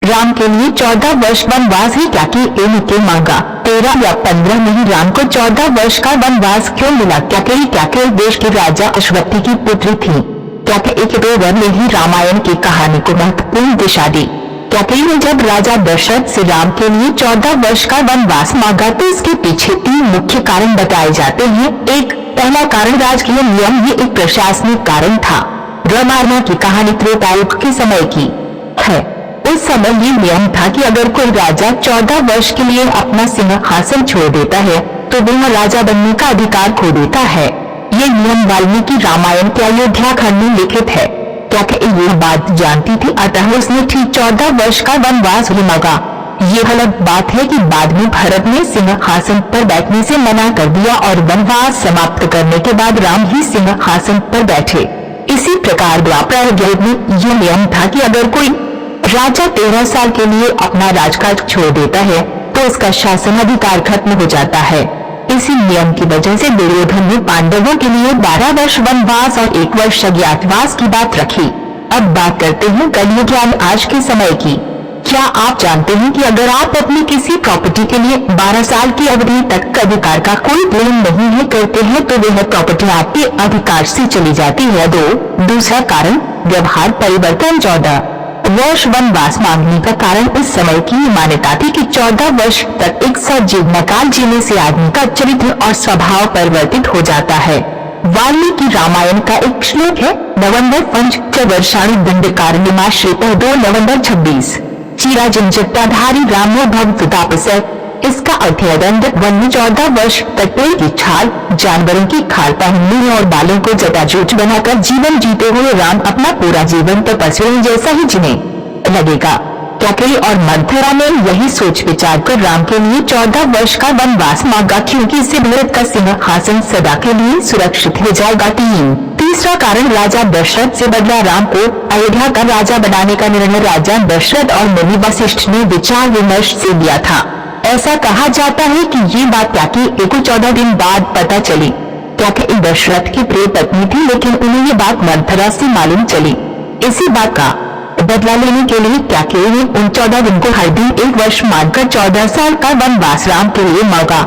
राम के लिए 14 वर्ष वनवास ही क्या कि इनके मांगा 13 या 15 में ही राम को 14 वर्ष का वनवास क्यों मिला? क्या देश के राजा अश्वत्थ की पुत्री थी? क्या एक 2 वर में ही रामायण की कहानी को महत्वपूर्ण दिशा दी? क्या ने जब राजा दशरथ से राम के लिए 14 वर्ष का वनवास मांगा तो इसके पीछे 3 मुख्य कारण बताए जाते हैं। एक, पहला कारण राजकीय नियम, ये एक प्रशासनिक कारण था। रामायण की कहानी त्रेतायुग के समय की है। उस समय ये नियम था कि अगर कोई राजा 14 वर्ष के लिए अपना सिंहासन छोड़ देता है तो वह राजा बनने का अधिकार खो देता है। ये नियम वाल्मीकि रामायण के अयोध्या खंड में लिखित है। क्या ये बात जानती थी, अतः उसने ठीक 14 वर्ष का वनवास ही मांगा। ये गलत बात है कि बाद में भरत ने सिंहासन पर बैठने से मना कर दिया और वनवास समाप्त करने के बाद राम ही सिंहासन पर बैठे। इसी प्रकार द्वापर युग में ये नियम था कि अगर कोई राजा 13 साल के लिए अपना राजकाज छोड़ देता है तो उसका शासन अधिकार खत्म हो जाता है। इसी नियम की वजह से दुर्योधन ने पांडवों के लिए 12 वर्ष वनवास और 1 वर्ष अज्ञातवास की बात रखी। अब बात करते हैं कलयुग यानी आज के समय की। क्या आप जानते हैं कि अगर आप अपनी किसी प्रॉपर्टी के लिए 12 साल की अवधि तक अधिकार का कोई क्लेम नहीं है करते हैं तो वह प्रॉपर्टी आपके अधिकार से चली जाती है। दूसरा कारण व्यवहार परिवर्तन। 14 वर्ष वनवास मांगने का कारण उस समय की मान्यता थी कि 14 वर्ष तक एक सजीवन काल जीने से आदमी का चरित्र और स्वभाव परिवर्तित हो जाता है। वाल्मीकि रामायण का एक श्लोक है, नवंबर पंच वर्षाणु दंडकारण्यमाश्रित 2 नवंबर 26 चिराजन जटाधारी रामो भक्त तापस। इसका अर्थ है दंड वन में 14 वर्ष तक पेड़ की छाल, जानवरों की खाल पहनने और बालों को जटाजूट बनाकर जीवन जीते हुए राम अपना पूरा जीवन तपस्वियों जैसा ही जीने लगेगा। कैकेयी और मंथरा ने यही सोच विचार कर राम के लिए 14 वर्ष का वनवास मांगा, क्योंकि इससे भारत का सिंहासन सदा के लिए सुरक्षित हो जाएगा। तीसरा कारण राजा दशरथ से बदला। राम को अयोध्या का राजा बनाने का निर्णय राजा दशरथ और मुनि वशिष्ठ ने विचार विमर्श से लिया था। ऐसा कहा जाता है कि ये बात कैकेयी को 14 दिन बाद पता चली। कैकेयी दशरथ की प्रिय पत्नी थी, लेकिन उन्हें ये बात मंथरा से मालूम चली। इसी बात का बदला लेने के लिए कैकेयी ने उन 14 दिन को हर दिन 1 वर्ष मानकर 14 साल का वनवास राम के लिए मांगा।